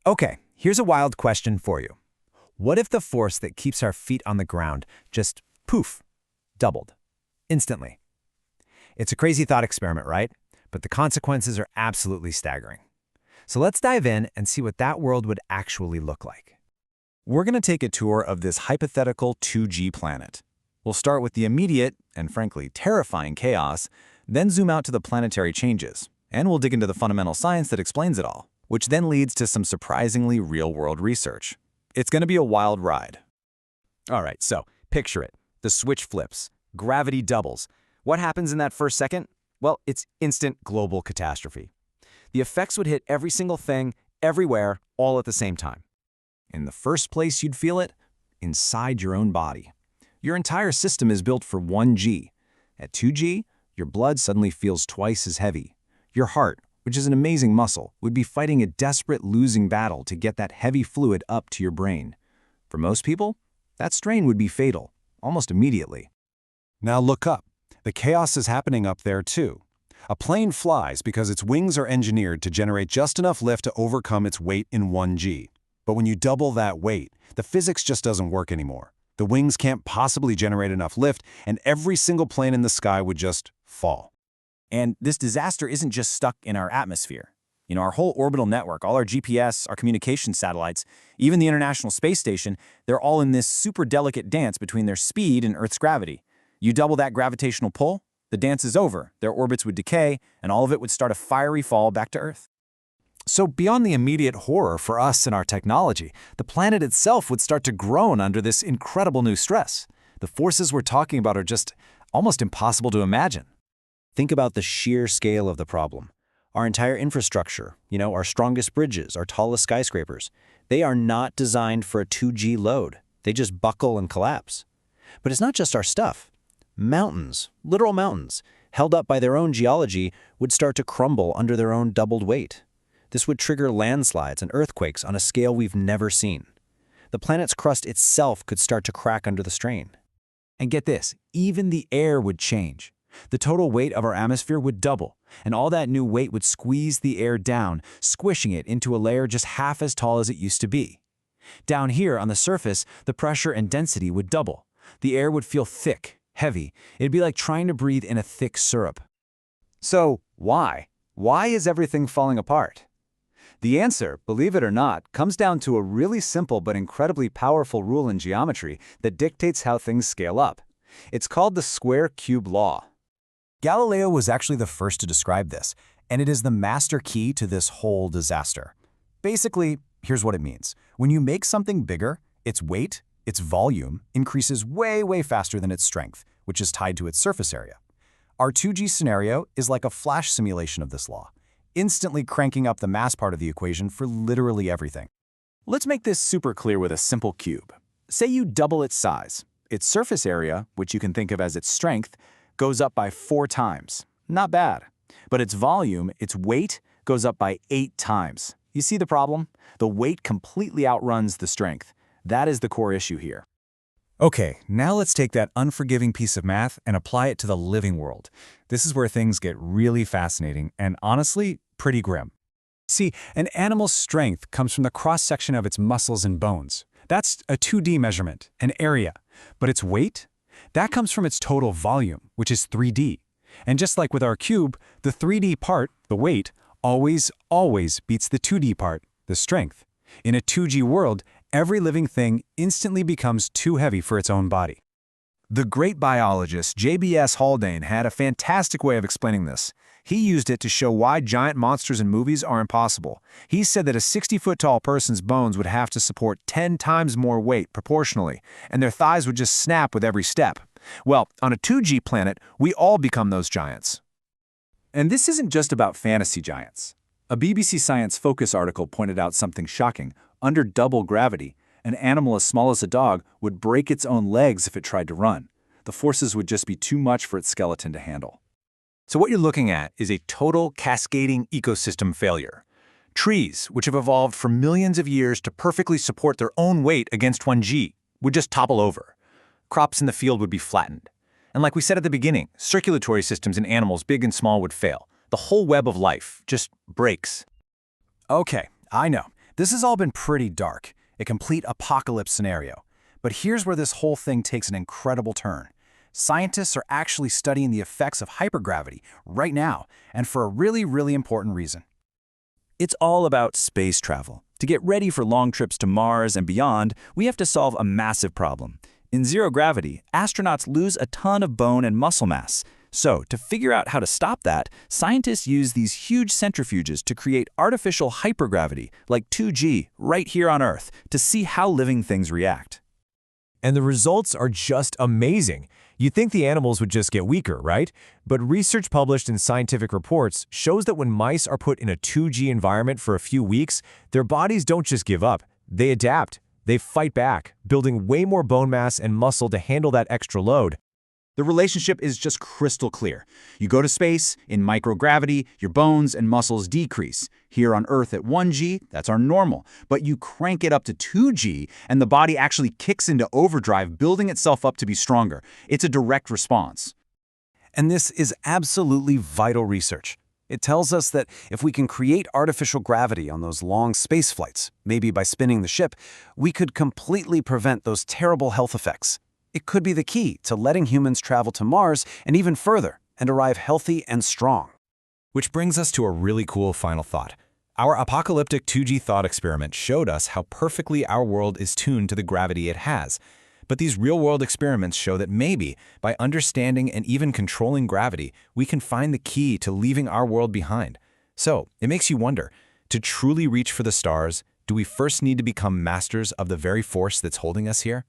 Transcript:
Okay, here's a wild question for you. What if the force that keeps our feet on the ground just poof, doubled, instantly? It's a crazy thought experiment, right? But the consequences are absolutely staggering. So let's dive in and see what that world would actually look like. We're going to take a tour of this hypothetical 2G planet. We'll start with the immediate, and frankly, terrifying chaos, then zoom out to the planetary changes, and we'll dig into the fundamental science that explains it all, which then leads to some surprisingly real-world research. It's going to be a wild ride. All right, so picture it. The switch flips. Gravity doubles. What happens in that first second? Well, it's instant global catastrophe. The effects would hit every single thing, everywhere, all at the same time. In the first place you'd feel it, inside your own body. Your entire system is built for 1G. At 2G, your blood suddenly feels twice as heavy. Your heart, which is an amazing muscle, would be fighting a desperate losing battle to get that heavy fluid up to your brain. For most people, that strain would be fatal, almost immediately. Now look up. The chaos is happening up there too. A plane flies because its wings are engineered to generate just enough lift to overcome its weight in 1G. But when you double that weight, the physics just doesn't work anymore. The wings can't possibly generate enough lift, and every single plane in the sky would just fall. And this disaster isn't just stuck in our atmosphere. Our whole orbital network, all our GPS, our communication satellites, even the International Space Station, they're all in this super delicate dance between their speed and Earth's gravity. You double that gravitational pull, the dance is over, their orbits would decay, and all of it would start a fiery fall back to Earth. So beyond the immediate horror for us and our technology, the planet itself would start to groan under this incredible new stress. The forces we're talking about are just almost impossible to imagine. Think about the sheer scale of the problem. Our entire infrastructure, our strongest bridges, our tallest skyscrapers, they are not designed for a 2G load. They just buckle and collapse. But it's not just our stuff. Mountains, literal mountains, held up by their own geology, would start to crumble under their own doubled weight. This would trigger landslides and earthquakes on a scale we've never seen. The planet's crust itself could start to crack under the strain. And get this, even the air would change. The total weight of our atmosphere would double, and all that new weight would squeeze the air down, squishing it into a layer just half as tall as it used to be. Down here on the surface, the pressure and density would double. The air would feel thick, heavy. It'd be like trying to breathe in a thick syrup. So, why? Why is everything falling apart? The answer, believe it or not, comes down to a really simple but incredibly powerful rule in geometry that dictates how things scale up. It's called the square-cube law. Galileo was actually the first to describe this, and it is the master key to this whole disaster. Basically, here's what it means. When you make something bigger, its weight, its volume, increases way, way faster than its strength, which is tied to its surface area. Our 2G scenario is like a flash simulation of this law, instantly cranking up the mass part of the equation for literally everything. Let's make this super clear with a simple cube. Say you double its size. Its surface area, which you can think of as its strength, goes up by 4 times. Not bad. But its volume, its weight, goes up by 8 times. You see the problem? The weight completely outruns the strength. That is the core issue here. Okay, now let's take that unforgiving piece of math and apply it to the living world. This is where things get really fascinating and honestly, pretty grim. See, an animal's strength comes from the cross-section of its muscles and bones. That's a 2D measurement, an area. But its weight? That comes from its total volume, which is 3D. And just like with our cube, the 3D part, the weight, always beats the 2D part, the strength. In a 2G world, every living thing instantly becomes too heavy for its own body. The great biologist J.B.S. Haldane had a fantastic way of explaining this. He used it to show why giant monsters in movies are impossible. He said that a 60-foot-tall person's bones would have to support 10 times more weight proportionally, and their thighs would just snap with every step. Well, on a 2G planet, we all become those giants. And this isn't just about fantasy giants. A BBC Science Focus article pointed out something shocking. Under double gravity, an animal as small as a dog would break its own legs if it tried to run. The forces would just be too much for its skeleton to handle. So what you're looking at is a total cascading ecosystem failure. Trees, which have evolved for millions of years to perfectly support their own weight against 1G, would just topple over. Crops in the field would be flattened. And like we said at the beginning, circulatory systems in animals big and small would fail. The whole web of life just breaks. Okay, I know. This has all been pretty dark, a complete apocalypse scenario. But here's where this whole thing takes an incredible turn. Scientists are actually studying the effects of hypergravity right now, and for a really, really important reason. It's all about space travel. To get ready for long trips to Mars and beyond, we have to solve a massive problem. In zero gravity, astronauts lose a ton of bone and muscle mass. So, to figure out how to stop that, scientists use these huge centrifuges to create artificial hypergravity, like 2G, right here on Earth, to see how living things react. And the results are just amazing. You'd think the animals would just get weaker, right? But research published in scientific reports shows that when mice are put in a 2G environment for a few weeks, their bodies don't just give up. They adapt. They fight back, building way more bone mass and muscle to handle that extra load. The relationship is just crystal clear. You go to space, in microgravity, your bones and muscles decrease. Here on Earth at 1G, that's our normal. But you crank it up to 2G, and the body actually kicks into overdrive, building itself up to be stronger. It's a direct response. And this is absolutely vital research. It tells us that if we can create artificial gravity on those long space flights, maybe by spinning the ship, we could completely prevent those terrible health effects. It could be the key to letting humans travel to Mars and even further and arrive healthy and strong. Which brings us to a really cool final thought. Our apocalyptic 2G thought experiment showed us how perfectly our world is tuned to the gravity it has. But these real-world experiments show that maybe, by understanding and even controlling gravity, we can find the key to leaving our world behind. So, it makes you wonder, to truly reach for the stars, do we first need to become masters of the very force that's holding us here?